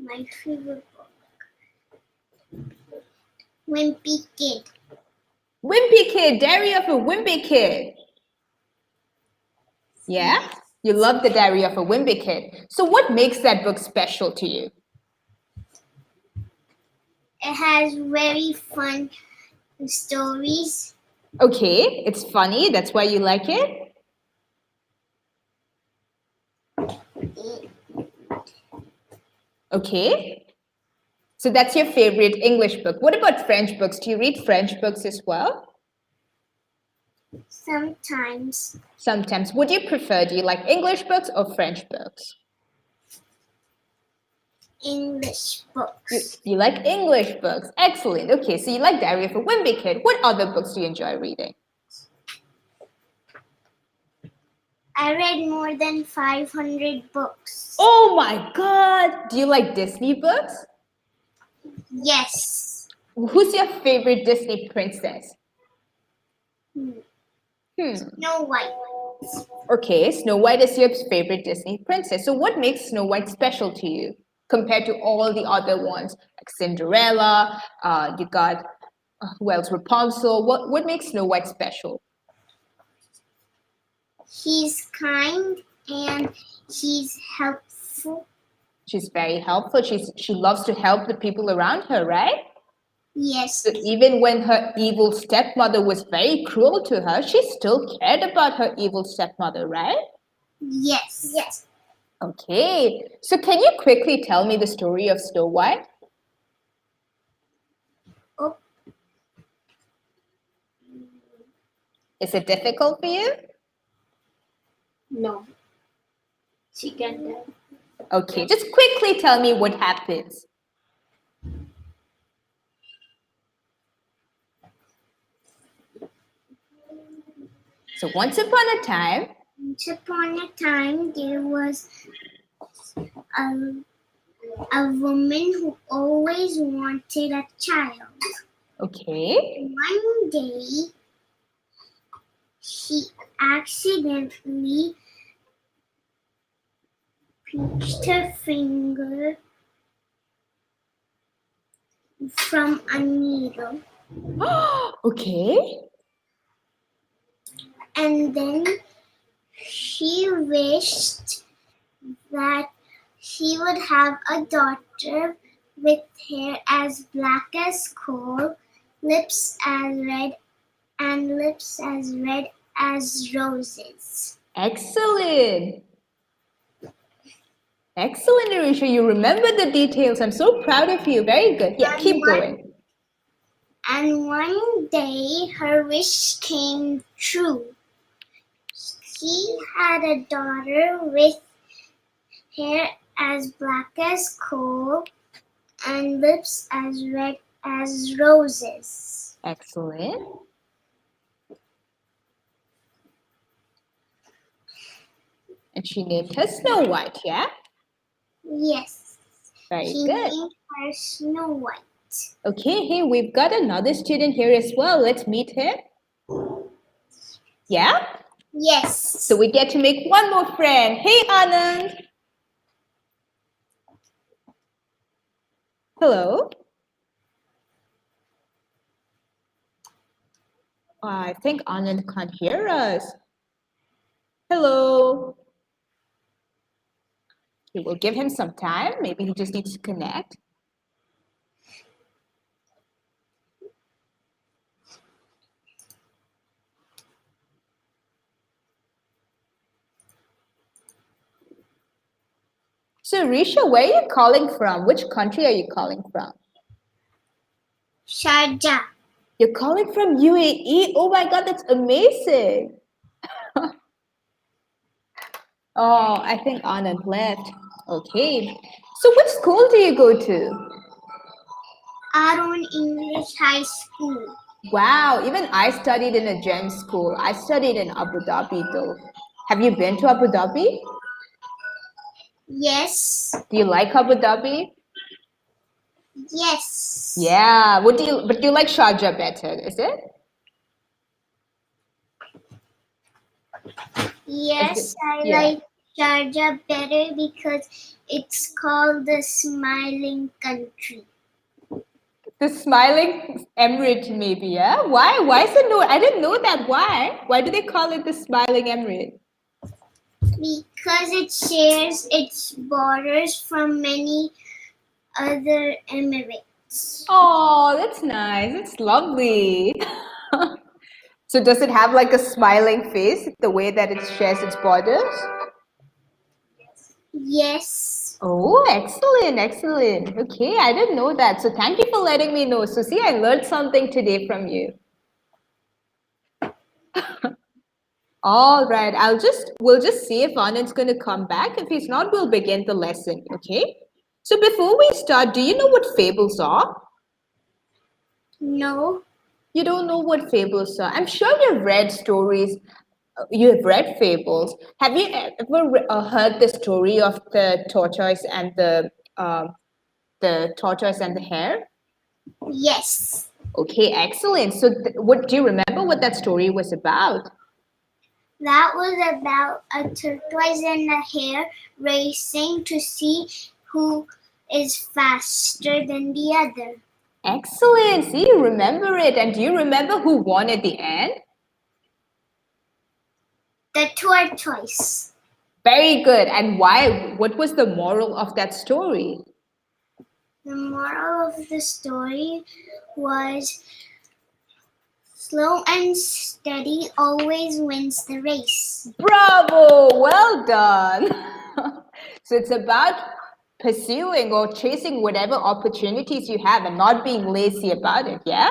My favorite book. Wimpy Kid. Wimpy Kid, Diary of a Wimpy Kid. Yeah? You love the Diary of a Wimpy Kid. So what makes that book special to you? It has very fun stories. Okay, it's funny. That's why you like it? Okay. So that's your favorite English book. What about French books? Do you read French books as well? Sometimes. Sometimes. What do you prefer? Do you like English books or French books? English books. You like English books. Excellent. Okay, so you like Diary of a Wimpy Kid. What other books do you enjoy reading? I read more than 500 books. Oh my God! Do you like Disney books? Yes. Who's your favorite Disney princess? Snow White. Okay, Snow White is your favorite Disney princess. So what makes Snow White special to you compared to all the other ones? Like Cinderella, you got, who else? Rapunzel. What makes Snow White special? He's kind and he's helpful. She's very helpful. She loves to help the people around her, right? Yes. So even when her evil stepmother was very cruel to her, she still cared about her evil stepmother, right? Yes. Yes. Okay. So can you quickly tell me the story of Snow White? Oh. Is it difficult for you? No. She can tell. Okay, just quickly tell me what happens. So once upon a time, there was a woman who always wanted a child. okay, One day, she accidentally pinched her finger from a needle. okay, And then she wished that she would have a daughter with hair as black as coal, lips as red as roses. excellent. Excellent, Arisha. You remember the details. I'm so proud of you. Very good. Yeah, keep going. And one day her wish came true. She had a daughter with hair as black as coal and lips as red as roses. Excellent. And she named her Snow White, yeah? Yes. Very She good. named her Snow White. Okay, hey, we've got another student here as well. Let's meet him. Yeah? Yes. So we get to make one more friend. Hey, Anand. Hello. I think Anand can't hear us. Hello. Okay, we'll give him some time. Maybe he just needs to connect. So, Risha, where are you calling from? Which country are you calling from? Sharjah. You're calling from UAE? Oh my God, that's amazing. Oh, I think Anand left. Okay. So which school do you go to? Aaron English High School. Wow, even I studied in a gem school. I studied in Abu Dhabi though. Have you been to Abu Dhabi? Yes. Do you like Abu Dhabi? Yes. Yeah. But do you like Sharjah better, is it? Yes, I Yeah. like Sharjah better because it's called the Smiling Country. The Smiling Emirate, maybe, yeah? Why? Why is it no? I didn't know that. Why? Why do they call it the Smiling Emirate? Because it shares its borders from many other emirates. Oh, that's nice. It's lovely. So does it have like a smiling face, the way that it shares its borders? Yes. Oh, excellent, excellent. Okay, I didn't know that. So thank you for letting me know. So see, I learned something today from you. All right, we'll just see if Anand's going to come back. If he's not, we'll begin the lesson, okay? So before we start, do you know what fables are? No. You don't know what fables are. I'm sure you've read stories. You have read fables. Have you ever heard the story of the tortoise and the tortoise and the hare? Yes. Okay, excellent. So, what do you remember what that story was about? That was about a tortoise and a hare racing to see who is faster than the other. Excellent. See, you remember it. And do you remember who won at the end? The tortoise. Very good. And why? What was the moral of that story? The moral of the story was slow and steady always wins the race. Bravo! Well done. So it's about pursuing or chasing whatever opportunities you have and not being lazy about it, yeah?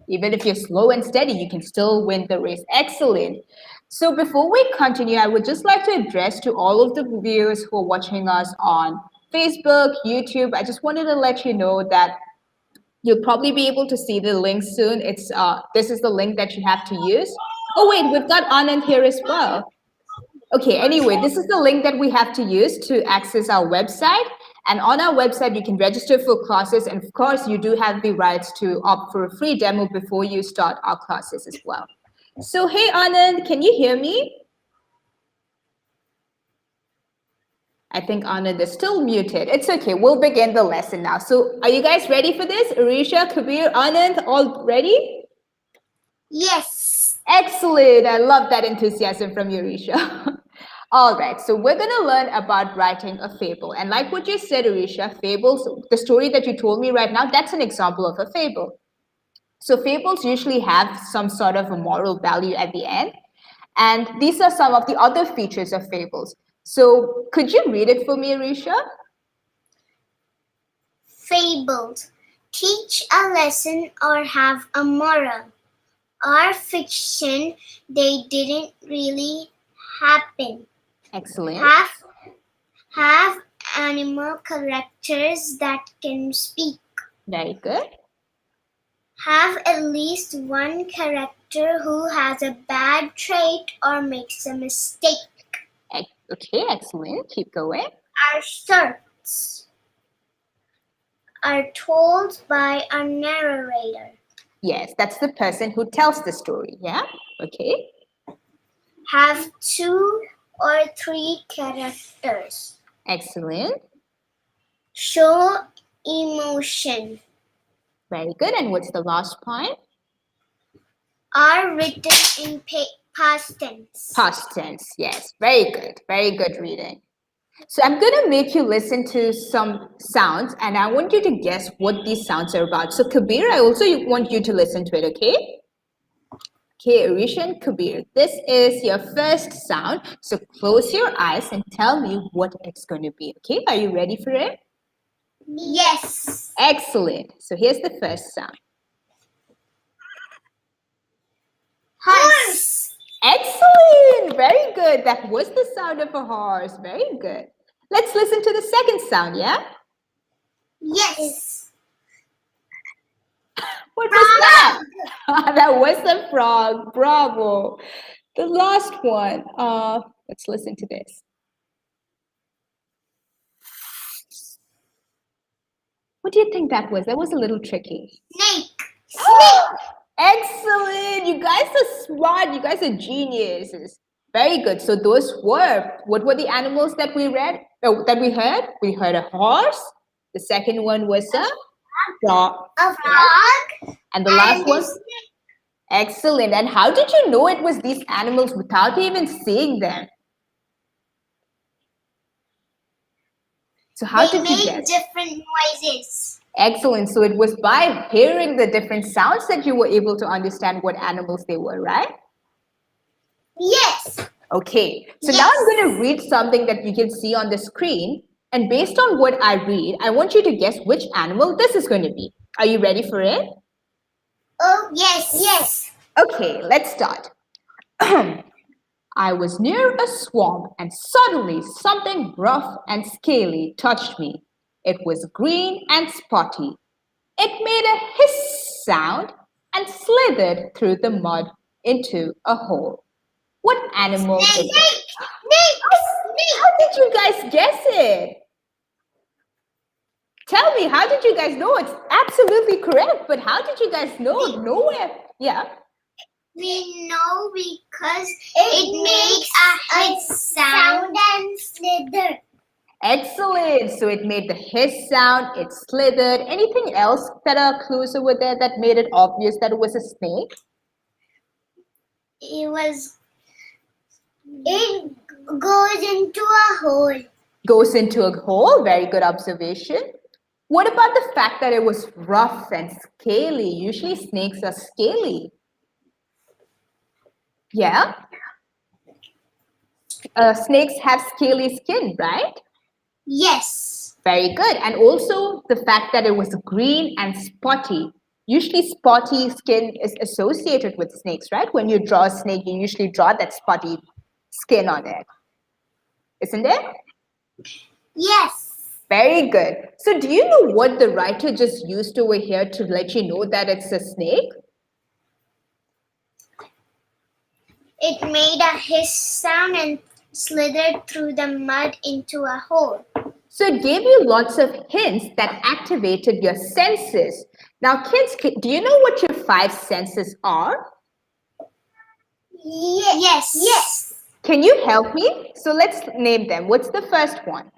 Even if you're slow and steady, you can still win the race. Excellent. So before we continue, I would just like to address to all of the viewers who are watching us on Facebook, YouTube. I just wanted to let you know that you'll probably be able to see the link soon. It's this is the link that you have to use. Oh wait, we've got Anand here as well. Okay, anyway, this is the link that we have to use to access our website. And on our website, you can register for classes. And of course, you do have the rights to opt for a free demo before you start our classes as well. So, hey, Anand, can you hear me? I think Anand is still muted. It's okay. We'll begin the lesson now. So, are you guys ready for this? Arisha, Kabir, Anand, all ready? Yes. Excellent. I love that enthusiasm from you, Arisha. All right, so we're going to learn about writing a fable. And like what you said, Arisha, fables, the story that you told me right now, that's an example of a fable. So fables usually have some sort of a moral value at the end. And these are some of the other features of fables. So could you read it for me, Arisha? Fables. Teach a lesson or have a moral. Are fiction, they didn't really happen. Excellent. Have animal characters that can speak. Very good. Have at least one character who has a bad trait or makes a mistake. Okay, excellent. Keep going. Our shorts are told by a narrator. Yes, that's the person who tells the story. Yeah, okay. Have 2 or 3 characters. Excellent. Show emotion. Very good. And what's the last point? Are written in past tense. Past tense, yes. Very good. Very good reading. So I'm going to make you listen to some sounds and I want you to guess what these sounds are about. So Kabir, I also want you to listen to it, okay? Okay, Arisha and Kabir, this is your first sound. So close your eyes and tell me what it's going to be, okay? Are you ready for it? Yes. Excellent. So here's the first sound. Horse. Excellent. Very good. That was the sound of a horse. Very good. Let's listen to the second sound, yeah? Yes. What was that? That was a frog. Bravo. The last one. Let's listen to this. What do you think that was? That was a little tricky. Snake. Excellent. You guys are smart. You guys are geniuses. Very good. So those were, what were the animals that we read, that we heard? We heard a horse. The second one was a frog. A frog And the last and one? a snake. Excellent. And how did you know it was these animals without even seeing them? So how They did you make guess? different noises. Excellent. So it was by hearing the different sounds that you were able to understand what animals they were, right? Yes. Okay. So now Yes. I'm going to read something that you can see on the screen. And based on what I read, I want you to guess which animal this is going to be. Are you ready for it? Oh, yes. Yes. Okay, let's start. I was near a swamp and suddenly something rough and scaly touched me. It was green and spotty. It made a hiss sound and slithered through the mud into a hole. What animal is it? Snake. How did you guys guess it? Tell me, how did you guys know? It's absolutely correct, but how did you guys know? Nowhere. Yeah. We know because it makes a hiss sound and slither. Excellent. So it made the hiss sound, it slithered. Anything else that are clues over there that made it obvious that it was a snake? It goes into a hole. Goes into a hole. Very good observation. What about the fact that it was rough and scaly? Usually snakes are scaly. Yeah. Snakes have scaly skin, right? Yes. Very good. And also the fact that it was green and spotty. Usually spotty skin is associated with snakes, right? When you draw a snake, you usually draw that spotty skin on it. Isn't it? Yes. Very good. So do you know what the writer just used over here to let you know that it's a snake? It made a hiss sound and slithered through the mud into a hole. So it gave you lots of hints that activated your senses. Now, kids, do you know what your 5 senses are? Yes. Yes. Can you help me? So let's name them. What's the first one?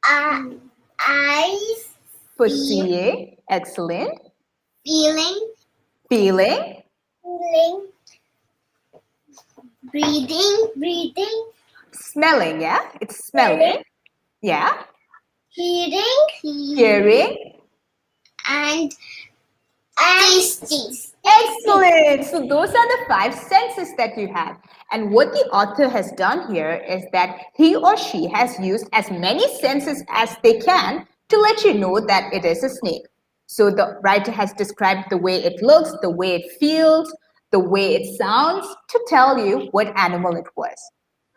Eyes, For seeing. Excellent. feeling, Feeling. breathing, Smelling, yeah? It's smelling. Yeah. Hearing. and tasting. Excellent. So those are the 5 senses that you have. And what the author has done here is that he or she has used as many senses as they can to let you know that it is a snake. So the writer has described the way it looks, the way it feels, the way it sounds to tell you what animal it was.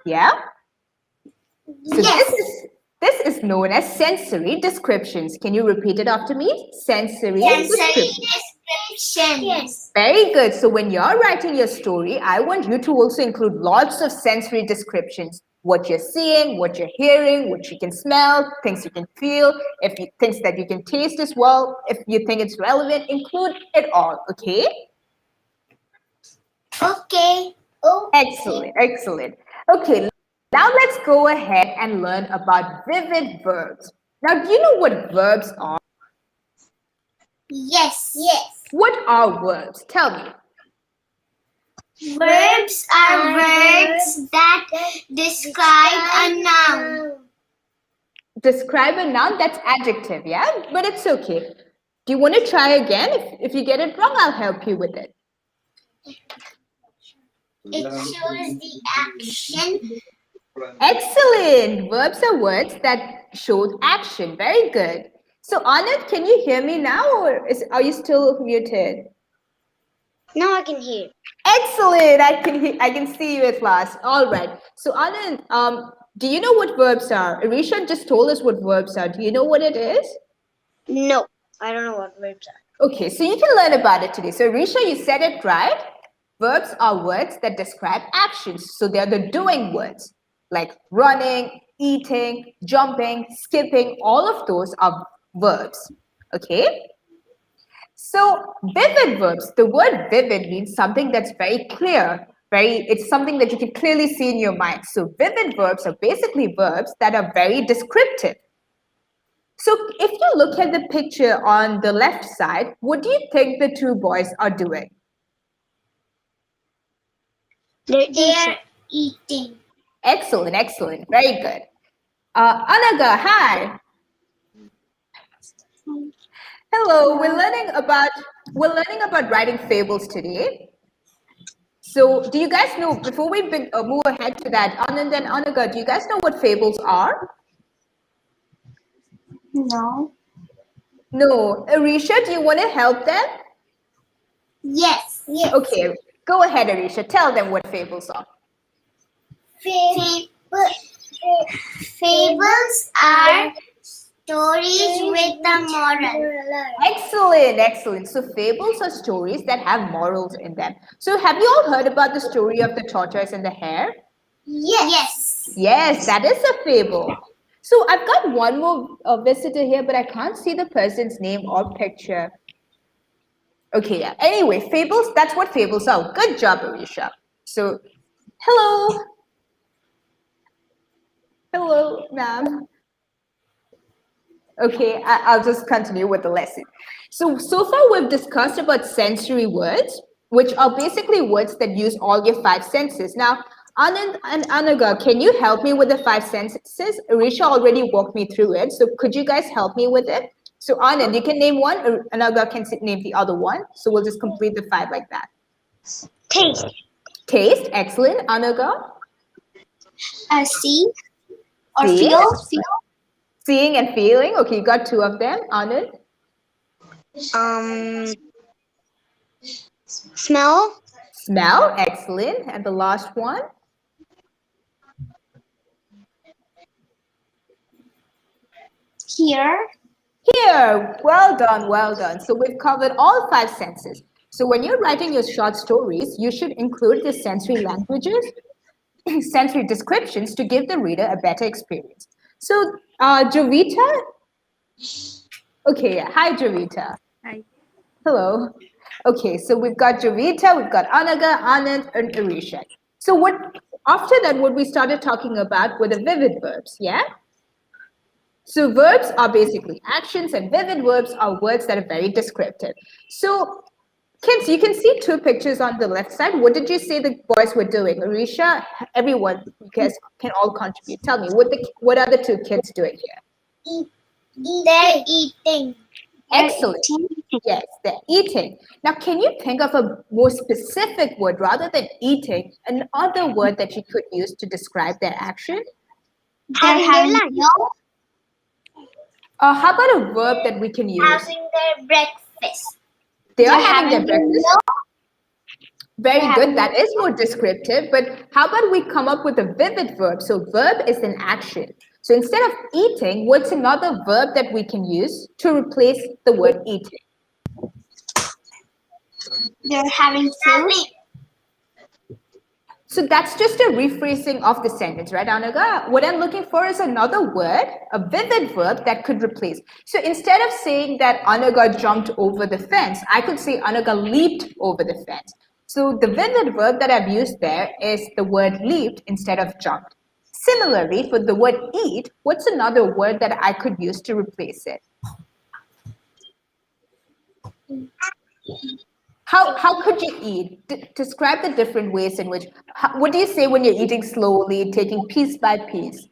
Yeah? So Yes. this is known as sensory descriptions. Can you repeat it after me? Sensory Descriptions. Very good. So when you're writing your story, I want you to also include lots of sensory descriptions. What you're seeing, what you're hearing, what you can smell, things you can feel, if you things that you can taste as well. If you think it's relevant, include it all, okay? Okay. Excellent, excellent. Okay, now let's go ahead and learn about vivid verbs. Now, do you know what verbs are? Yes. What are verbs? Tell me. Verbs are words that describe a noun. Describe a noun, that's adjective, yeah? But it's okay. Do you want to try again? If you get it wrong, I'll help you with it. It shows the action. Excellent. Verbs are words that show action. Very good. So, Anand, can you hear me now or are you still muted? Now I can hear. Excellent. I can see you at last. All right. So, Anand, do you know what verbs are? Arisha just told us what verbs are. Do you know what it is? No, I don't know what verbs are. Okay, so you can learn about it today. So, Arisha, you said it right. Verbs are words that describe actions. So, they're the doing words like running, eating, jumping, skipping. All of those are verbs. Okay? So, vivid verbs, the word vivid means something that's very clear, It's something that you can clearly see in your mind. So vivid verbs are basically verbs that are very descriptive. So if you look at the picture on the left side, what do you think the two boys are doing? They're eating. Excellent, excellent, very good. Anaga, hi. Hello. We're learning about writing fables today. So, do you guys know, before we move ahead to that, Anand and Anaga, do you guys know what fables are? No. No. Arisha, do you want to help them? Yes. Yes. Okay, go ahead, Arisha. Tell them what fables are. Fables are stories with a moral. Excellent, excellent. So, fables are stories that have morals in them. So, have you all heard about the story of the tortoise and the hare? Yes. Yes, that is a fable. So I've got one more visitor here, but I can't see the person's name or picture. Okay, yeah. Anyway, fables, that's what fables are. Good job, Arisha. So, hello. Hello, ma'am. Okay, I'll just continue with the lesson. So far we've discussed about sensory words, which are basically words that use all your five senses. Now, Anand and Anaga, can you help me with the five senses? Arisha already walked me through it, so could you guys help me with it? So Anand, you can name one, Anaga can name the other one. So we'll just complete the five like that. Taste. Taste, excellent. Anaga? See or See? feel. Seeing and feeling. Okay, you got two of them. Anand? Smell. Smell, excellent. And the last one? Hear. Hear, well done, well done. So we've covered all five senses. So when you're writing your short stories, you should include the sensory languages, sensory descriptions to give the reader a better experience. So, Jovita? Okay, yeah. Hi, Jovita. Hi. Hello. Okay, so we've got Jovita, we've got Anaga, Anand, and Arisha. So after that, what we started talking about were the vivid verbs, yeah? So verbs are basically actions and vivid verbs are words that are very descriptive. So kids, you can see two pictures on the left side. What did you say the boys were doing? Arisha, everyone, you guys can all contribute. Tell me, what are the two kids doing here? They're eating. Excellent. Yes, they're eating. Now, can you think of a more specific word rather than eating, another word that you could use to describe their action? They're having lunch. How about a verb that we can use? Having their breakfast. They are having their breakfast. Very good. That is more descriptive. But how about we come up with a vivid verb? So verb is an action. So instead of eating, what's another verb that we can use to replace the word eating? They're having food. So that's just a rephrasing of the sentence, right, Anaga? What I'm looking for is another word, a vivid verb that could replace. So instead of saying that Anaga jumped over the fence, I could say Anaga leaped over the fence. So the vivid verb that I've used there is the word leaped instead of jumped. Similarly, for the word eat, what's another word that I could use to replace it? How could you eat? Describe the different ways in which, what do you say when you're eating slowly, taking piece by piece?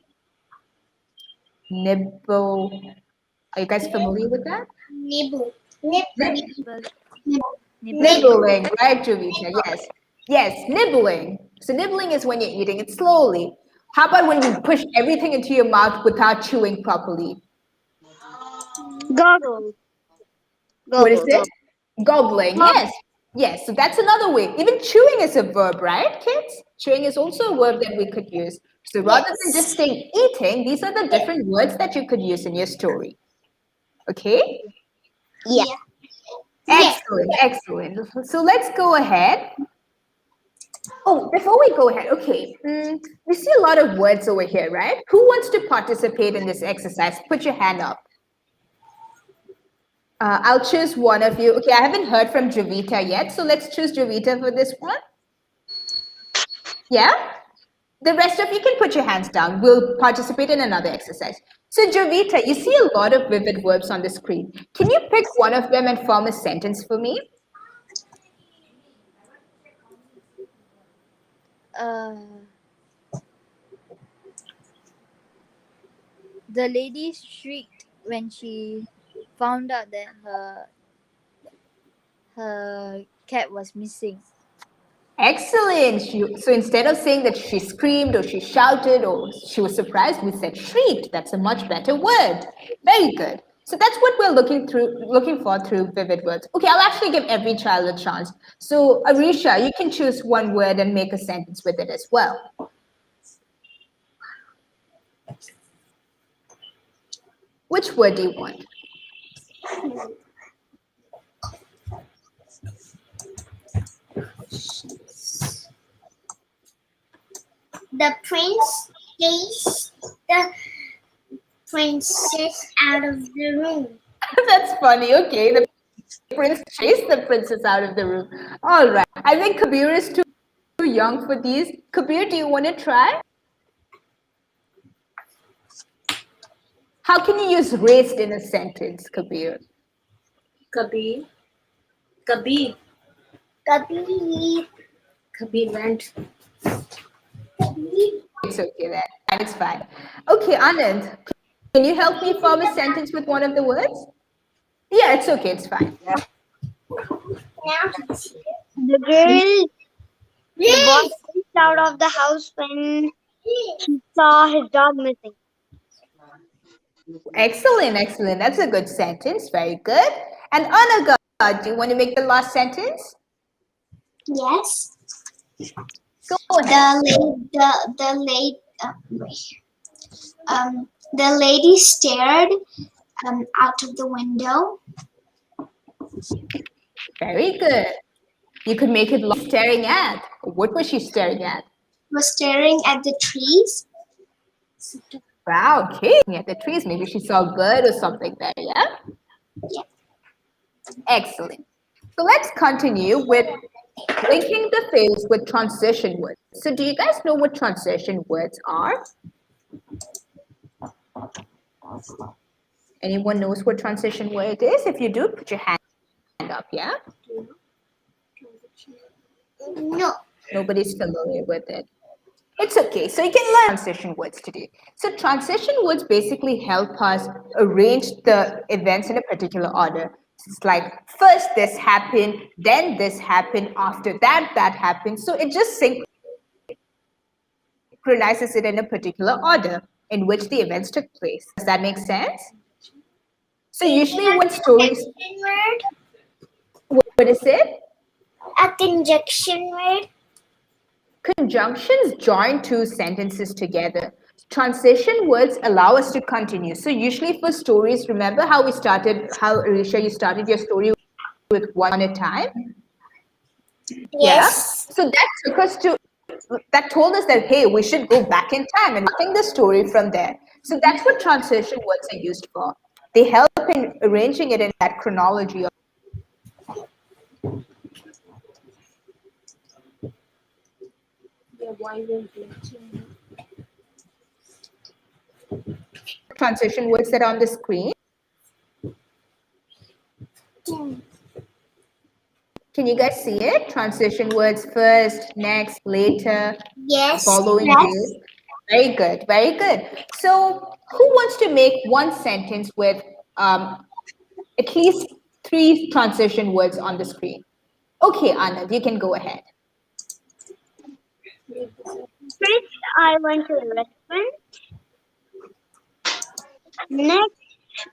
Nibble. Are you guys familiar with that? Nibble. Nibbling, right, Jovita? Yes. Yes, nibbling. So nibbling is when you're eating it slowly. How about when you push everything into your mouth without chewing properly? Goggle. What is it? Gobbling. Yes. Yes. So that's another way. Even chewing is a verb, right, kids? Chewing is also a verb that we could use. So rather than just saying eating, these are the different words that you could use in your story. Okay? Yeah. Excellent, excellent. So let's go ahead. Oh, before we go ahead, okay. We see a lot of words over here, right? Who wants to participate in this exercise? Put your hand up. I'll choose one of you. Okay, I haven't heard from Jovita yet, so let's choose Jovita for this one. Yeah? The rest of you can put your hands down. We'll participate in another exercise. So, Jovita, you see a lot of vivid verbs on the screen. Can you pick one of them and form a sentence for me? Uh, the lady shrieked when she found out that her cat was missing. Excellent. So instead of saying that she screamed or she shouted or she was surprised, we said shrieked. That's a much better word. Very good. So that's what we're looking for through vivid words. Okay, I'll actually give every child a chance. So Arisha, you can choose one word and make a sentence with it as well. Which word do you want? The prince chased the princess out of the room. That's funny. Okay, the prince chased the princess out of the room. All right. I think Kabir is too young for these. Kabir, do you want to try? How can you use raced in a sentence, Kabir? Kabir. Kabir. Kabir. Kabir went. It's okay then. It's fine. Okay, Anand, can you help me form a sentence with one of the words? Yeah, it's okay. It's fine. Now The boy jumped out of the house when he saw his dog missing. Excellent, excellent. That's a good sentence. Very good. And Anaga, do you want to make the last sentence? yes. Go ahead. The lady stared out of the window. Very good. You could make it staring at. What was she staring at? Was staring at the trees. Wow, okay. At the trees. Maybe she saw a bird or something there, yeah? Yeah. Excellent. So let's continue with linking the fables with transition words. So do you guys know what transition words are? Anyone knows what transition word is? If you do, put your hand up, yeah? No. Nobody's familiar with it. It's okay. So you can learn transition words today. So transition words basically help us arrange the events in a particular order. It's like first this happened, then this happened, after that, that happened. So it just synchronizes it in a particular order in which the events took place. Does that make sense? So usually when stories... What is it? A conjunction word. Conjunctions join two sentences together. Transition words allow us to continue. So usually for stories, remember how Arisha, you started your story with one at a time? Yes. Yeah? So that told us that, hey, we should go back in time and think the story from there. So that's what transition words are used for. They help in arranging it in that chronology. Transition words that are on the screen. Can you guys see it? Transition words first, next, later, Yes. following you. Very good, very good. So who wants to make one sentence with at least 3 transition words on the screen? Okay, Anand, you can go ahead. First, I went to the restaurant. Next,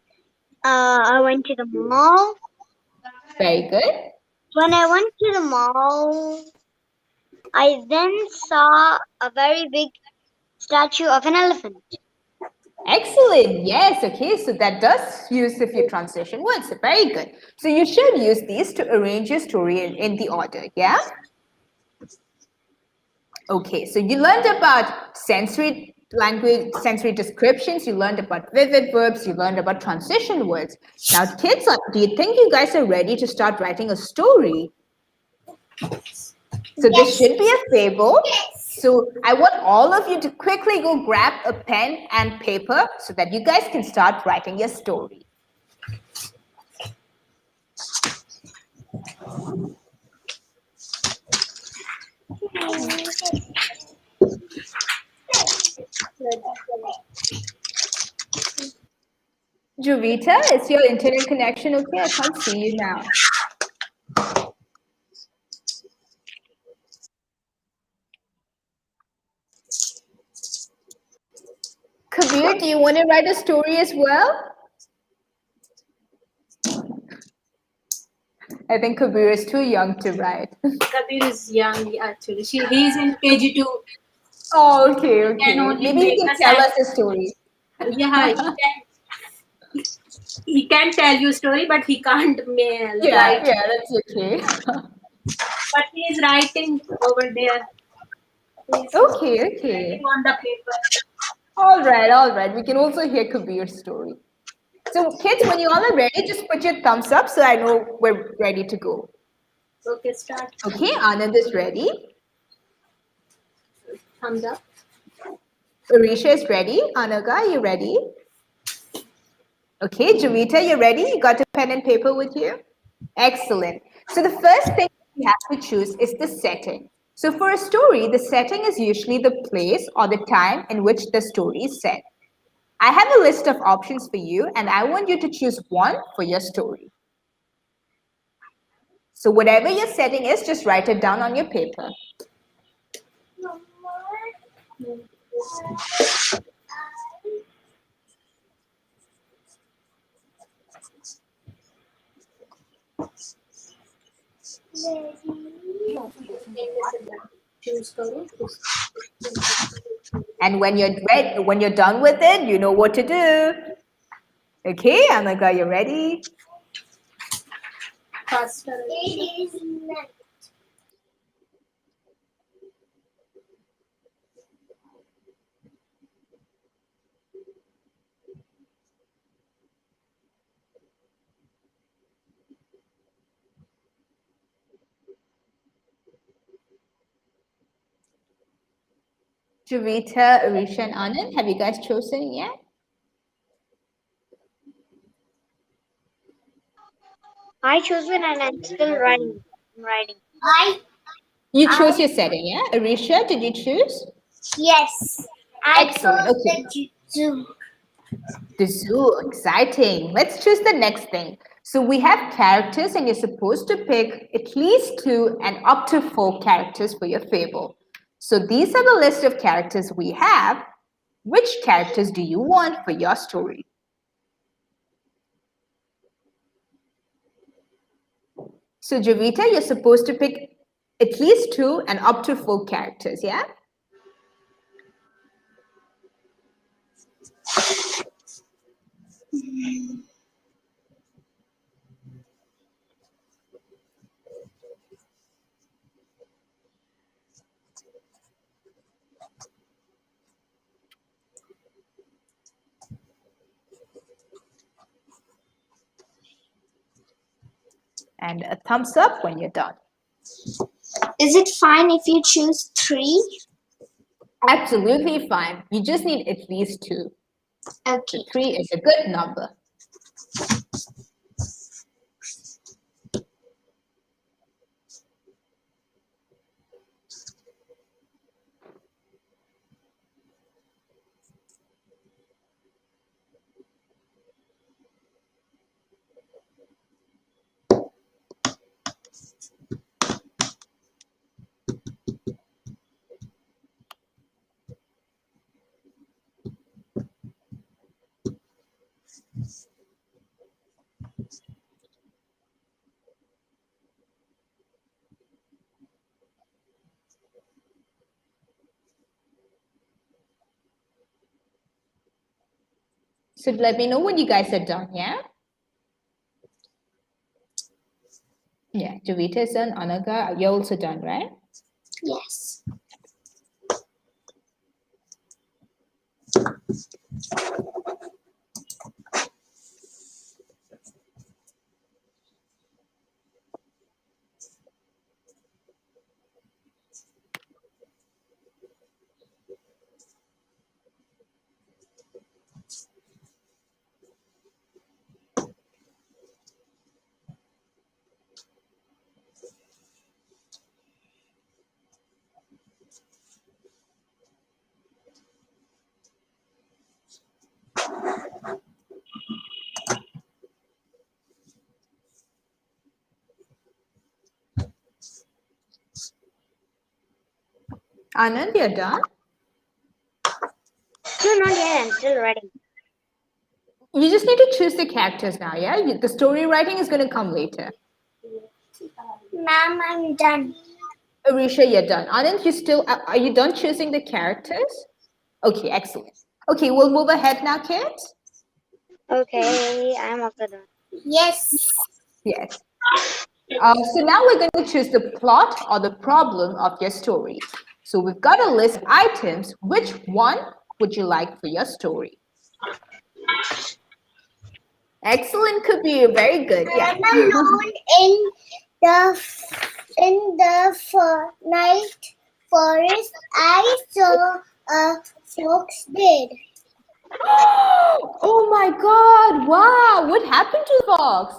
I went to the mall. Very good. When I went to the mall, I then saw a very big statue of an elephant. Excellent. Yes. Okay. So that does use a few transition words. Very good. So you should use these to arrange your story in the order. Yeah. Okay. So you learned about sensory language, sensory descriptions. You learned about vivid verbs. You learned about transition words. Now, kids, do you think you guys are ready to start writing a story? So this should be a fable. So I want all of you to quickly go grab a pen and paper so that you guys can start writing your story. Jovita, is your internet connection okay? I can't see you now. Kabir, do you want to write a story as well? I think Kabir is too young to write. Kabir is young actually. He's in KG2. Oh, okay, He okay. can only Maybe you make can us tell us a story. Yeah, he can tell you story, but he can't Yeah, write. that's okay. But he is writing over there. He's Okay, writing okay. on the paper. All right. We can also hear Kabir's story. So, kids, when you all are ready, just put your thumbs up so I know we're ready to go. Okay, start. Okay, Anand is ready. Thumbs up. Arisha is ready. Anaga, you ready? Okay, Javita, you ready? You got a pen and paper with you? Excellent. So the first thing we have to choose is the setting. So for a story, the setting is usually the place or the time in which the story is set. I have a list of options for you, and I want you to choose one for your story. So whatever your setting is, just write it down on your paper. Choose करो. And when you're ready, when you're done with it, you know what to do. Okay, Anaga, you ready? Faster. It is not. Javita, Arisha, and Anand, have you guys chosen yet? I chose one and I'm still writing. I'm writing. You chose your setting, yeah? Arisha, did you choose? Yes. I Excellent, chose okay. the zoo. The zoo, exciting. Let's choose the next thing. So we have characters and you're supposed to pick at least 2 and up to 4 characters for your fable. So these are the list of characters we have. Which characters do you want for your story? So Javita, you're supposed to pick at least 2 and up to 4 characters, yeah? And a thumbs up when you're done. Is it fine if you choose 3? Absolutely fine. You just need at least 2. Okay. 3 is a good number. So let me know when you guys are done, yeah? Yeah, Javita is done. Anaga, you're also done, right? Yes. Anand, you're done? No, not yet. I'm still writing. You just need to choose the characters now, yeah? The story writing is going to come later. Ma'am, I'm done. Arisha, you're done. Anand, are you done choosing the characters? Okay, excellent. Okay, we'll move ahead now, kids. Okay, I'm also done. Yes. Yes. So now we're going to choose the plot or the problem of your story. So we've got a list of items. Which one would you like for your story? Excellent, Kabir. Very good. Yeah. I'm alone night forest. I saw a fox dead. Oh my God! Wow! What happened to the fox?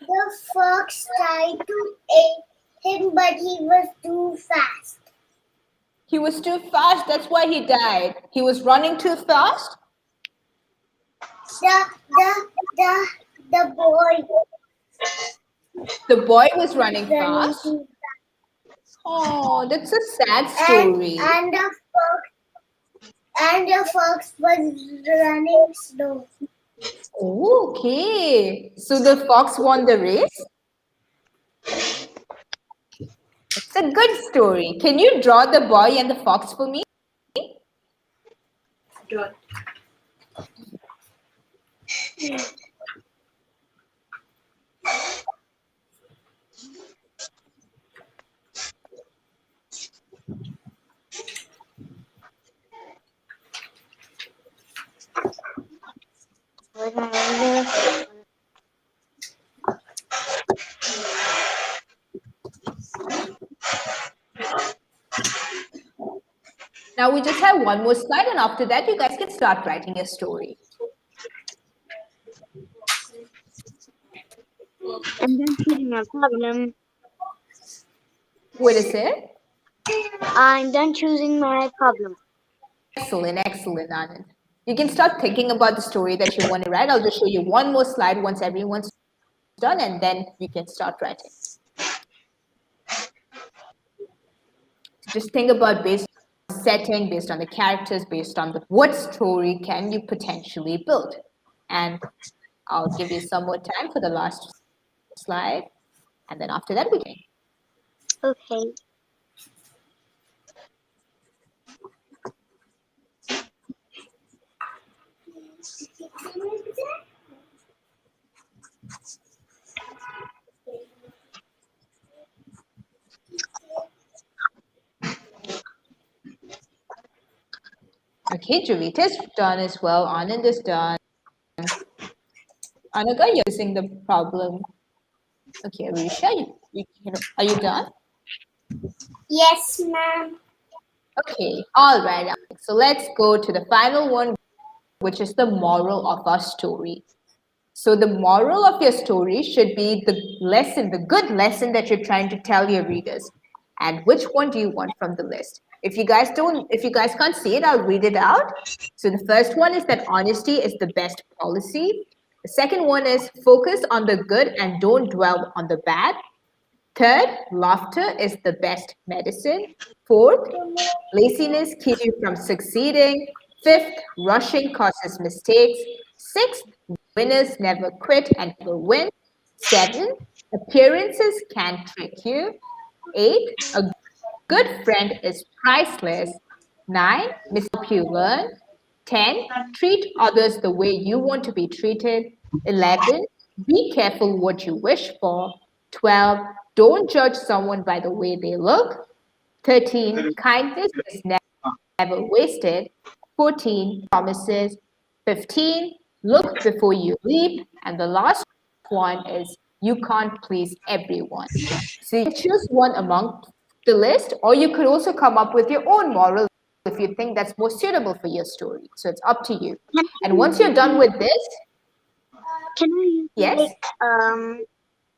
The fox tried to eat him, but he was too fast. He was too fast. That's why he died. He was running too fast. The boy. The boy was running fast. Oh, that's a sad story. And the fox was running slow. Okay. So the fox won the race? It's a good story. Can you draw the boy and the fox for me? Draw. Where's my eraser? Now we just have one more slide, and after that, you guys can start writing your story. I'm done choosing my problem. What is it? I'm done choosing my problem. Excellent, excellent, Anand. You can start thinking about the story that you want to write. I'll just show you one more slide once everyone's done, and then you can start writing. Just think about based on the setting, based on the characters, based on what story can you potentially build. And I'll give you some more time for the last slide, and then after that we can. Okay. Okay, Javita is done as well. Anand is done. Anaga, you're using the problem. Okay, Arisha, are you done? Yes, ma'am. Okay, all right. So let's go to the final one, which is the moral of our story. So the moral of your story should be the lesson, the good lesson that you're trying to tell your readers. And which one do you want from the list? If you guys can't see it, I'll read it out. So the first one is that honesty is the best policy. The second one is focus on the good and don't dwell on the bad. Third, laughter is the best medicine. Fourth, laziness keeps you from succeeding. Fifth, rushing causes mistakes. Sixth, winners never quit and never win. Seven, appearances can trick you. Eight, a good friend is priceless. 9, help you learn. 10, treat others the way you want to be treated. 11, be careful what you wish for. 12, don't judge someone by the way they look. 13, kindness is never wasted. 14, promises. 15, look before you leap. And the last one is you can't please everyone. So you choose one among the list, or you could also come up with your own moral if you think that's more suitable for your story. So it's up to you. And once you're done with this, Can I use yes,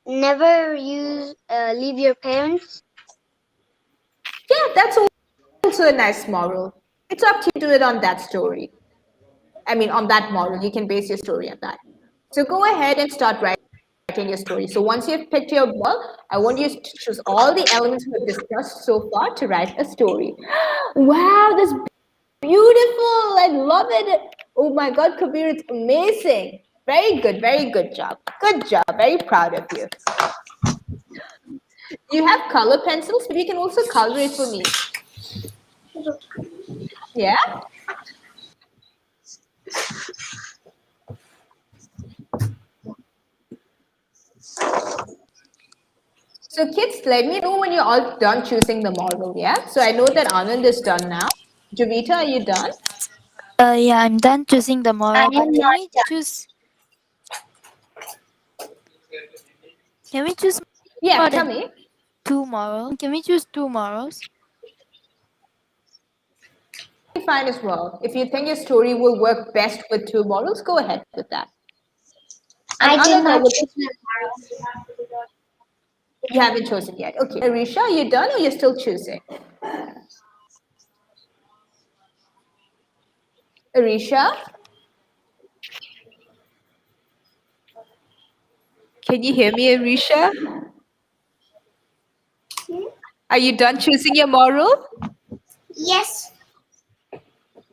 never leave your parents? yeah, that's also a nice moral. It's up to you to do it on that story. I mean, on that moral. You can base your story on that. So go ahead and start writing writing your story. So once you've picked your ball, I want you to choose all the elements we've discussed so far to write a story. Wow, that's beautiful. I love it. Oh my God, Kabir, it's amazing. Very good job. Good job. Very proud of you. You have color pencils, but you can also color it for me. Yeah? So kids, let me know when you're all done choosing the model, yeah? So I know that Anand is done now. Javita, are you done? Yeah, I'm done choosing the I moral, but am not done. can we choose Yeah, more tell than me. two morals? Can we choose two morals? Fine as well. If you think your story will work best with two models, go ahead with that. And I did Anand, I not would, choose my morals. you haven't chosen yet. Okay. Arisha, are you done or you're still choosing? Arisha, can you hear me, Arisha? Are you done choosing your moral? Yes.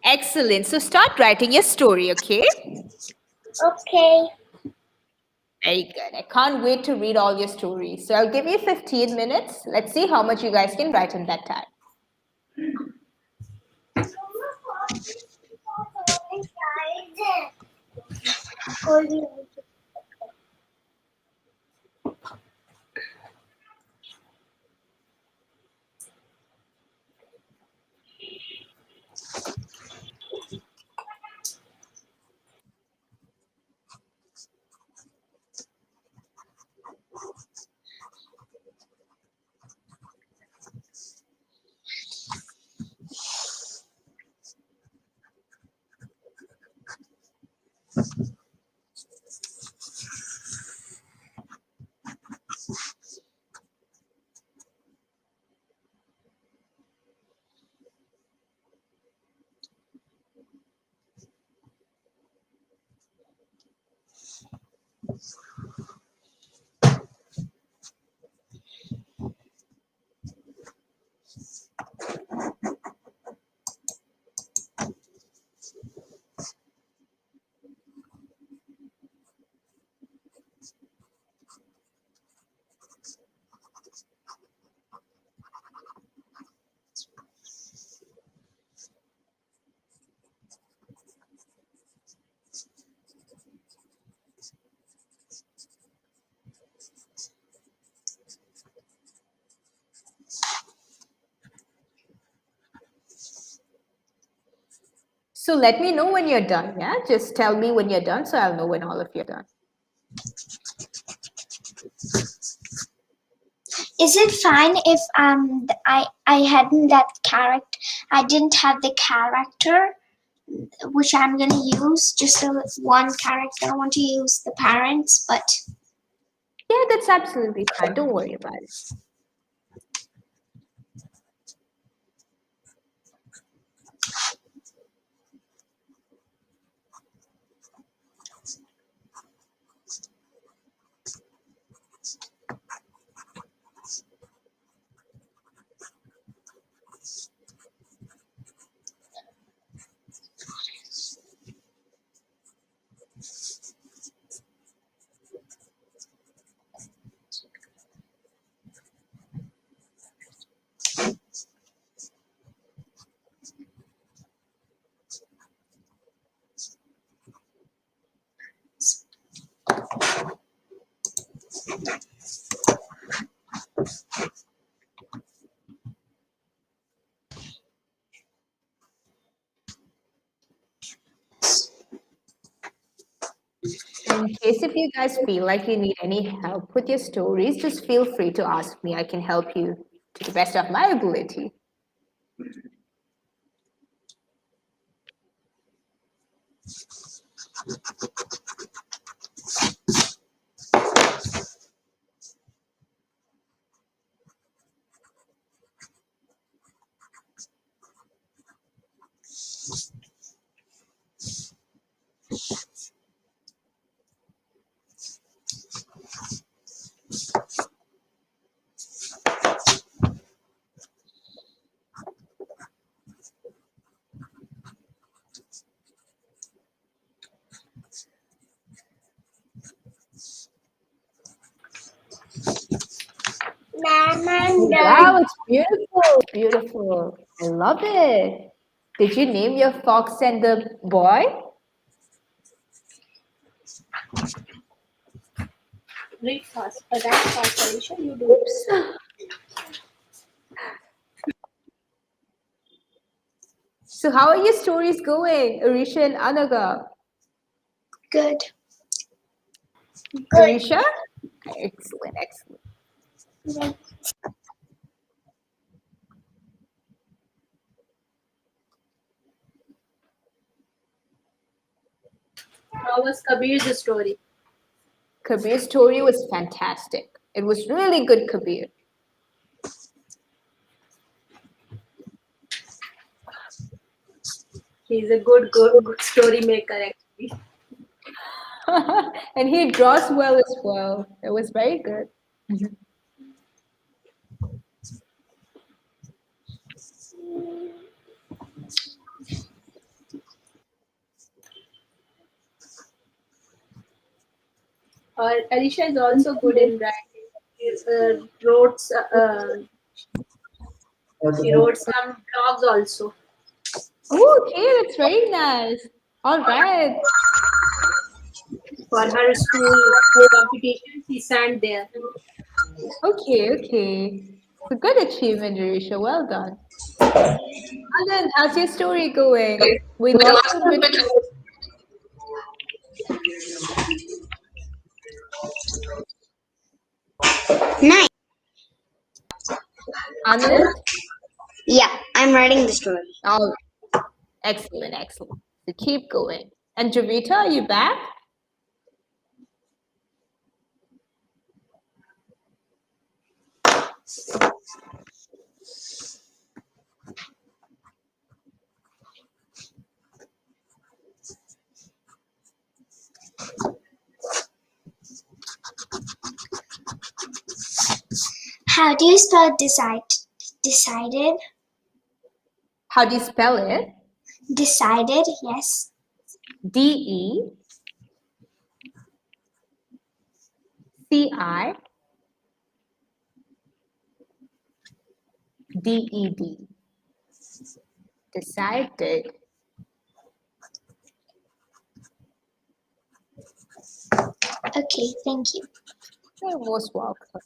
Excellent. So start writing your story, okay? Okay. Very good. I can't wait to read all your stories. So I'll give you 15 minutes. Let's see how much you guys can write in that time. So let me know when you're done, yeah? Just tell me when you're done so I'll know when all of you are done. Is it fine if I hadn't that character? I didn't have the character which I'm gonna use. Just one character. I want to use the parents, but Yeah, that's absolutely fine. Don't worry about it. In case if you guys feel like you need any help with your stories, just feel free to ask me. I can help you to the best of my ability. Oh, wow, it's beautiful, beautiful. I love it. Did you name your fox and the boy? Read fast. Write fast, Arisha. You do it. Oops. So, how are your stories going, Arisha and Anaga? Good. Good. Arisha? Excellent, excellent. How was Kabir's story? Kabir's story was fantastic. It was really good, Kabir. He's a good story maker, actually. And he draws well as well. It was very good. Arisha is also good in writing. Wrote, she wrote some blogs also. Oh, okay, that's very nice. All right. For her school competition, she sang there. Okay, okay. It's a good achievement, Arisha. Well done. Anand, how's your story going? We lost you a bit. Nice. Anand? Yeah, I'm writing the story. Oh, excellent, excellent. So keep going. And Javita, are you back? How do you spell decided? How do you spell it? Decided, yes. D-E-C-I-D-E-D. Decided. Okay, thank you. You're most welcome.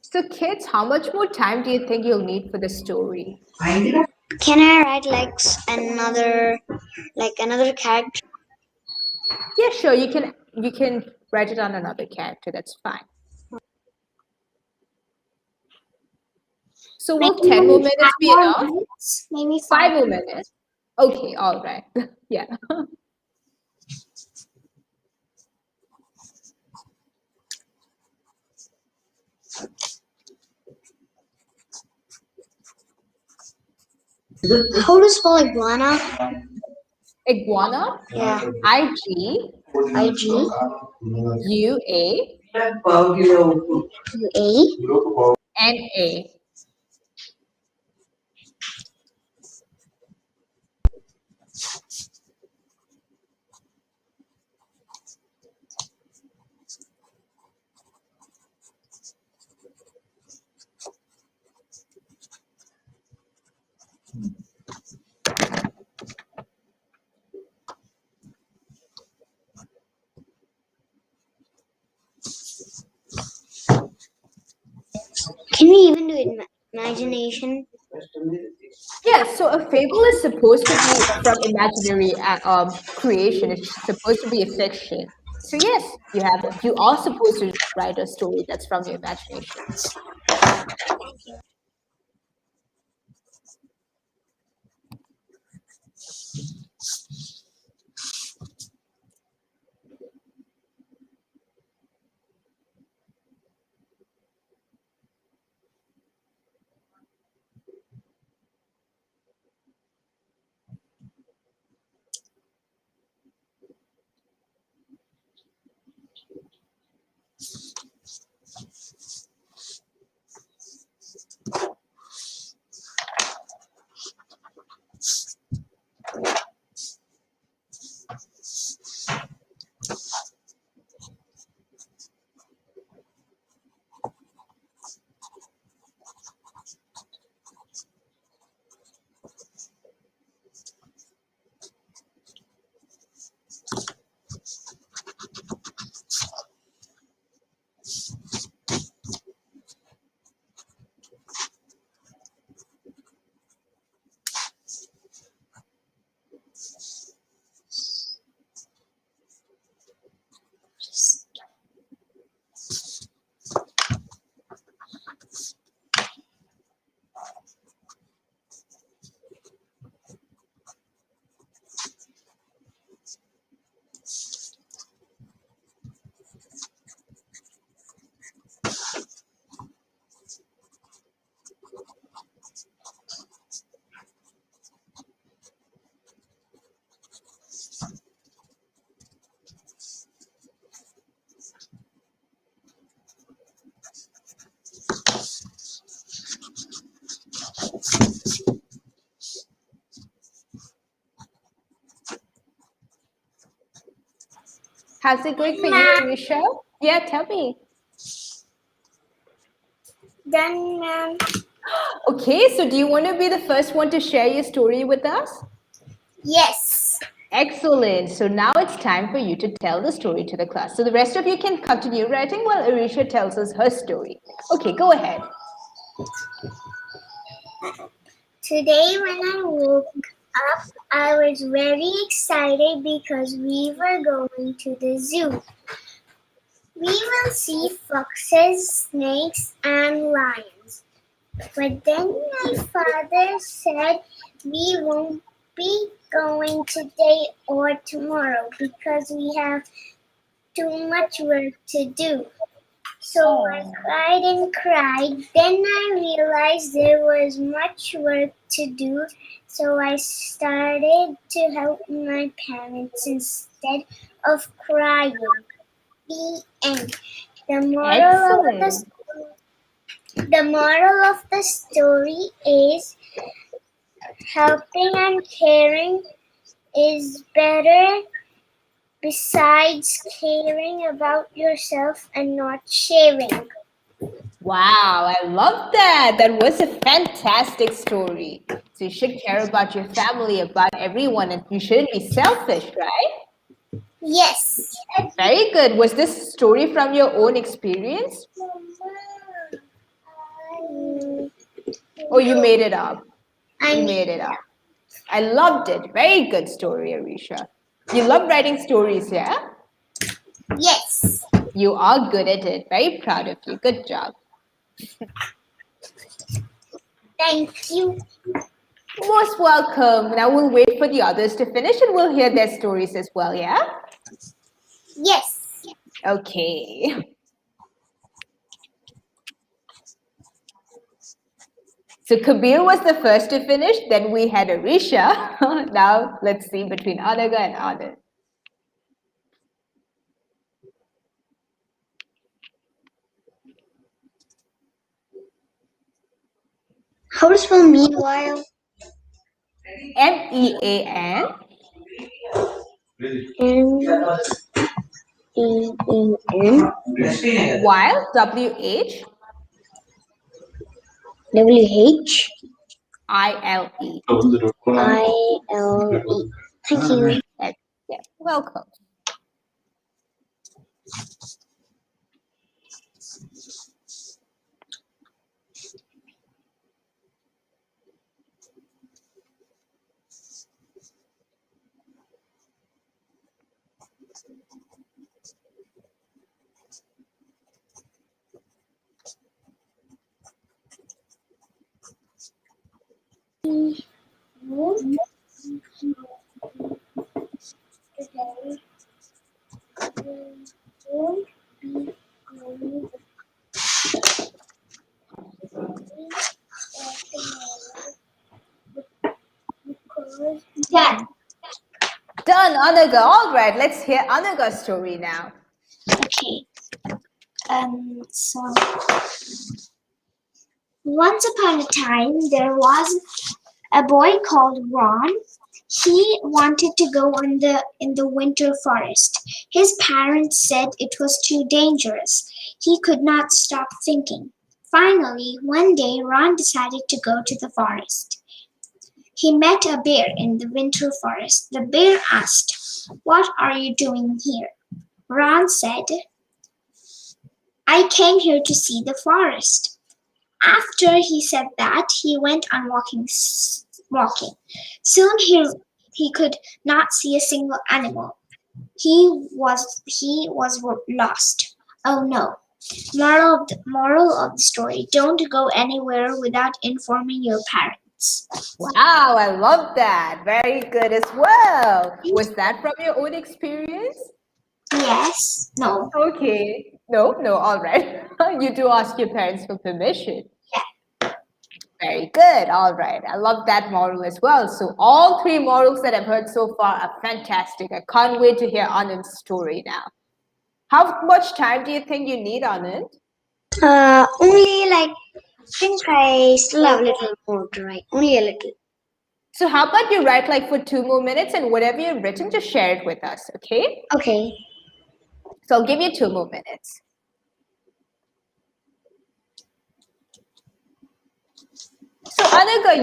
So kids, how much more time do you think you'll need for the story? Can I write another character? Yeah, sure. You can write it on another character. That's fine. So will 10 more minutes be enough? Maybe 5 5. more minutes? Okay, all right. Yeah. How to spell iguana? Iguana, Yeah, IGUA IGUA. NA. Can we even do imagination? Yeah, so a fable is supposed to be from imaginary creation. It's supposed to be a fiction. So yes, you are supposed to write a story that's from your imagination. How's it going for you, Arisha? Yeah, tell me. Done, ma'am. Okay, so do you want to be the first one to share your story with us? Yes. Excellent. So now it's time for you to tell the story to the class. So the rest of you can continue writing while Arisha tells us her story. Okay, go ahead. Today when I woke up, I was very excited because we were going to the zoo. We will see foxes, snakes, and lions. But then my father said we won't be going today or tomorrow because we have too much work to do. So I cried and cried. Then I realized there was much work to do, so I started to help my parents instead of crying. The end. The Excellent. moral of the story is helping and caring is better besides caring about yourself and not sharing. Wow, I love that. That was a fantastic story. So you should care about your family, about everyone, and you shouldn't be selfish, right? Yes. Very good. Was this story from your own experience? Or you made it up? You made it up. I loved it. Very good story, Arisha. You love writing stories, yeah? Yes. You are good at it. Very proud of you. Good job. Thank you. Most welcome. Now we'll wait for the others to finish and we'll hear their stories as well, yeah? Yes. Okay. So Kabir was the first to finish, then we had Arisha. Now let's see between Anaga and Anand. How to spell meanwhile? MEAN. MEAN. While WH. WH. ILE. ILE. Thank you. Yeah, welcome. Done. Done, Anaga. All right, let's hear Anaga's story now. Okay. So once upon a time, there was a boy called Ron. He wanted to go in the winter forest. His parents said it was too dangerous. He could not stop thinking. Finally, one day, Ron decided to go to the forest. He met a bear in the winter forest. The bear asked, "What are you doing here?" Ron said, "I came here to see the forest." After he said that, he went on walking. Soon he could not see a single animal. He was lost. Oh no. Moral of the story: don't go anywhere without informing your parents. Wow, I love that. Very good as well. Was that from your own experience? Yes. No. Okay. No, no, all right. You do ask your parents for permission. Very good. All right. I love that moral as well. So all three morals that I've heard so far are fantastic. I can't wait to hear Anand's story now. How much time do you think you need, Anand? Only like I think I still have a little more to write. Only a little. So how about you write like for 2 more minutes and whatever you've written, just share it with us, okay? Okay. So I'll give you 2 more minutes. So Anaga,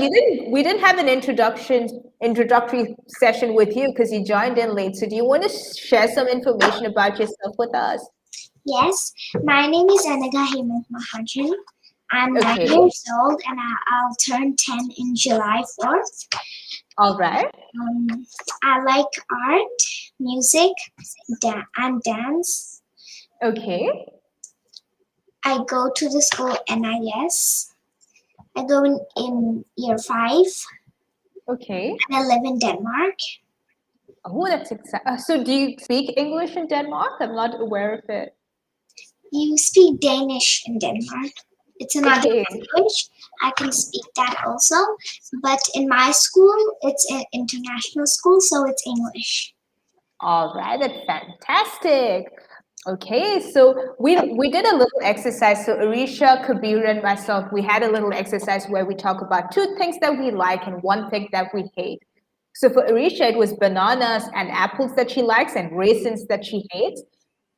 we didn't have an introductory session with you because you joined in late. So do you want to share some information about yourself with us? Yes. My name is Anaga Hemant Mahajan. I'm 9 Okay. years old and I'll turn 10 in July 4th. All right. I like art, music, and dance. Okay. I go to the school NIS. I go in year 5 Okay. and I live in Denmark. Oh, that's exciting. So do you speak English in Denmark? I'm not aware of it. You speak Danish in Denmark. It's another Okay. language. I can speak that also. But in my school, it's an international school, so it's English. All right, that's fantastic. Okay, so we did a little exercise. So Arisha, Kabir, and myself, we had a little exercise where we talk about 2 things that we like and 1 thing that we hate. So for Arisha, it was bananas and apples that she likes and raisins that she hates.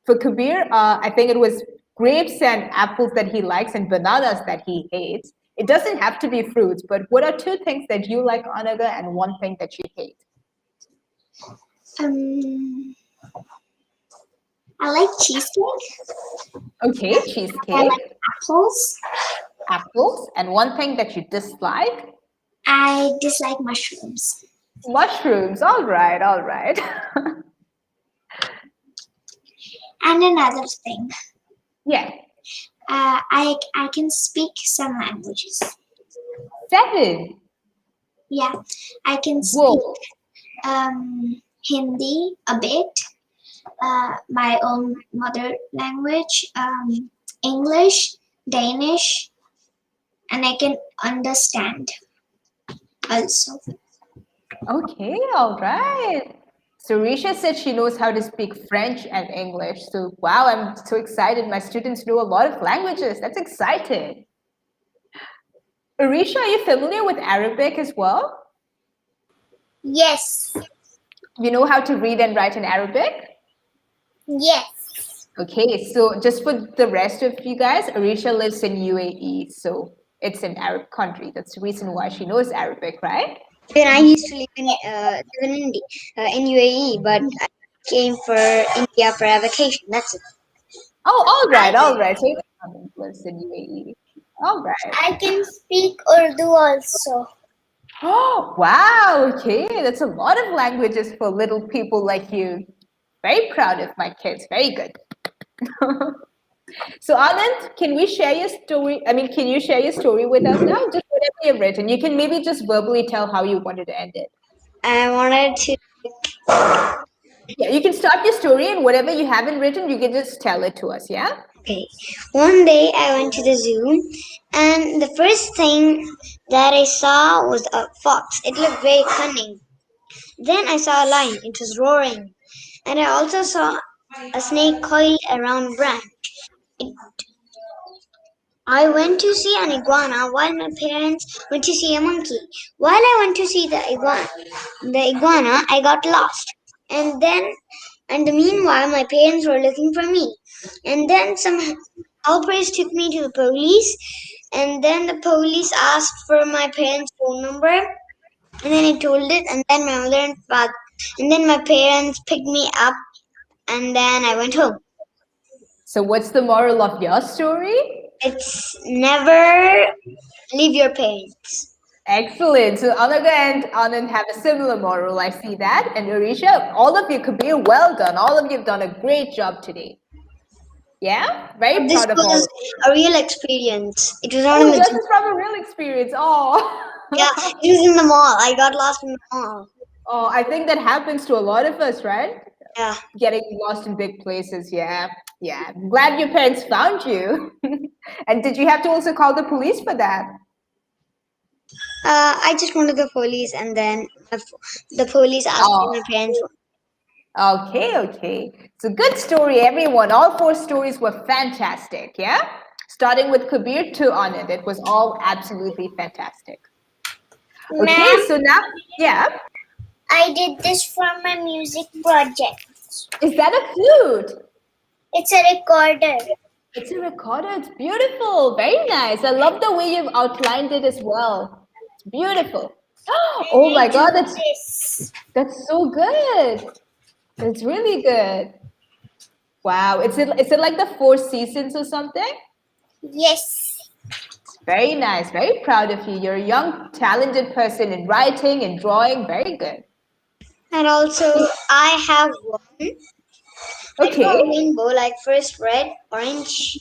For Kabir, I think it was grapes and apples that he likes and bananas that he hates. It doesn't have to be fruits, but what are 2 things that you like, Anaga, and 1 thing that you hate? I like cheesecake. Okay, I cheesecake, like apples. apples, and 1 thing that you dislike? I dislike mushrooms. Mushrooms. All right, all right. And another thing, Yeah, I can speak some languages. 7. Yeah, I can speak Whoa. Hindi a bit, my own mother language, English, Danish, and I can understand also. Okay, all right. So Risha said she knows how to speak French and English. So wow, I'm so excited. My students know a lot of languages. That's exciting. Arisha, are you familiar with Arabic as well? Yes, You know how to read and write in Arabic? yes. Okay, so just for the rest of you guys, Arisha lives in UAE, so it's an Arab country. That's the reason why she knows Arabic, right? When I used to live in India, in UAE, but I came for India for a vacation. That's it. Oh, all right, all right. So you lives in UAE. All right. I can speak Urdu also. Oh, wow. Okay, that's a lot of languages for little people like you. Very proud of my kids. Very good. So Anand, can we share your story? I mean, can you share your story with us now? Just whatever you've written. You can maybe just verbally tell how you wanted to end it. I wanted to. Yeah, you can start your story and whatever you haven't written, you can just tell it to us, yeah? Okay. One day I went to the zoo, and the first thing that I saw was a fox. It looked very cunning. Then I saw a lion. It was roaring. And I also saw a snake coiled around branch. It, I went to see an iguana while my parents went to see a monkey. While I went to see the iguana, I got lost. And the meanwhile, my parents were looking for me. And then some helpers took me to the police. And then the police asked for my parents' phone number. And then I told it. And then my mother and father, and then my parents picked me up. And then I went home. So what's the moral of your story? It's never leave your parents. Excellent. So Anaga and Anand have a similar moral. I see that. And Arisha, all of you, Kabir, well done. All of you have done a great job today. Yeah? Very This proud of all was of you. a real experience. It was not Oh, in the yours zoo. is from a real experience. Oh. Yeah, it was in the mall. I got lost in the mall. Oh, I think that happens to a lot of us, right? Yeah. Getting lost in big places. Yeah. Yeah. I'm glad your parents found you. And did you have to also call the police for that? I just went to the police, and then the police asked for Oh, my parents. okay, okay. So good story, everyone. All four stories were fantastic, yeah? Starting with Kabir to Anand. It was all absolutely fantastic. Okay, Ma'am, so now, yeah. I did this for my music project. Is that a flute? It's a recorder. It's a recorder. It's beautiful. Very nice. I love the way you've outlined it as well. It's beautiful. Oh And my I God, do that's this. so good. It's really good. Wow. Is it like the Four Seasons or something? Yes. Very nice. Very proud of you. You're a young, talented person in writing and drawing. Very good. And also, I have one. I drew a Okay. rainbow, like first red, orange,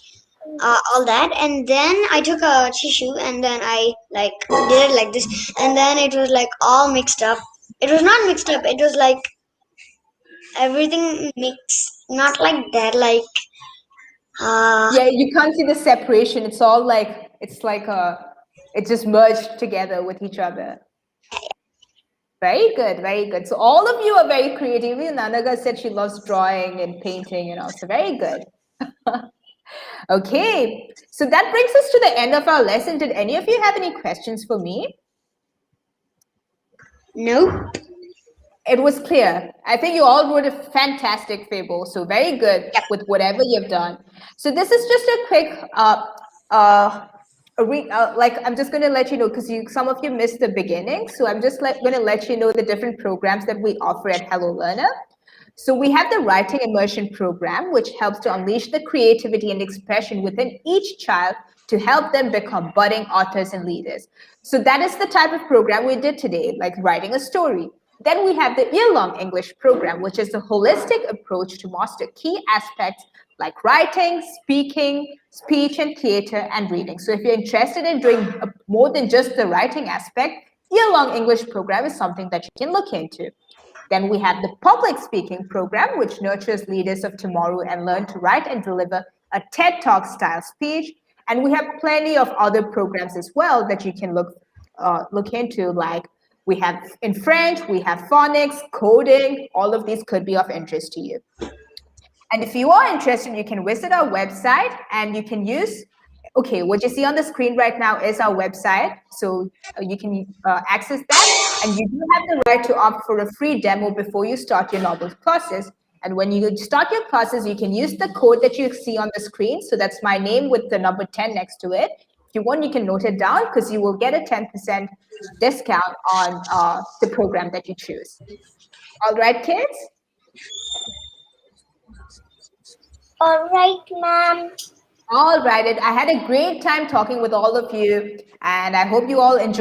all that, and then I took a tissue and then I like did it like this, and then it was like all mixed up. It was not mixed up. It was like everything mixed, not like that. Like Yeah, you can't see the separation. It's all like it just merged together with each other. Very good, very good. So all of you are very creative. Even Nanaga said she loves drawing and painting and also very good. Okay, so that brings us to the end of our lesson. Did any of you have any questions for me? nope. It was clear. I think you all wrote a fantastic fable, so very good with whatever you've done. So this is just a quick, like I'm just going to let you know because some of you missed the beginning. So I'm just going to let you know the different programs that we offer at Hello Learner. So we have the Writing Immersion Program, which helps to unleash the creativity and expression within each child to help them become budding authors and leaders. So that is the type of program we did today, like writing a story. Then we have the year-long English program, which is a holistic approach to master key aspects like writing, speaking, speech and theater, and reading. So if you're interested in doing more than just the writing aspect, year-long English program is something that you can look into. Then we have the public speaking program, which nurtures leaders of tomorrow and learn to write and deliver a TED Talk style speech. And we have plenty of other programs as well that you can look into, like we have in French, we have phonics, coding, all of these could be of interest to you. And if you are interested, you can visit our website and you can use, okay, what you see on the screen right now is our website. So you can access that. And you do have the right to opt for a free demo before you start your novel classes. And when you start your classes, you can use the code that you see on the screen. So that's my name with the number 10 next to it. If you want, you can note it down because you will get a 10% discount on the program that you choose. All right, kids? All right, ma'am. All right. I had a great time talking with all of you, and I hope you all enjoy.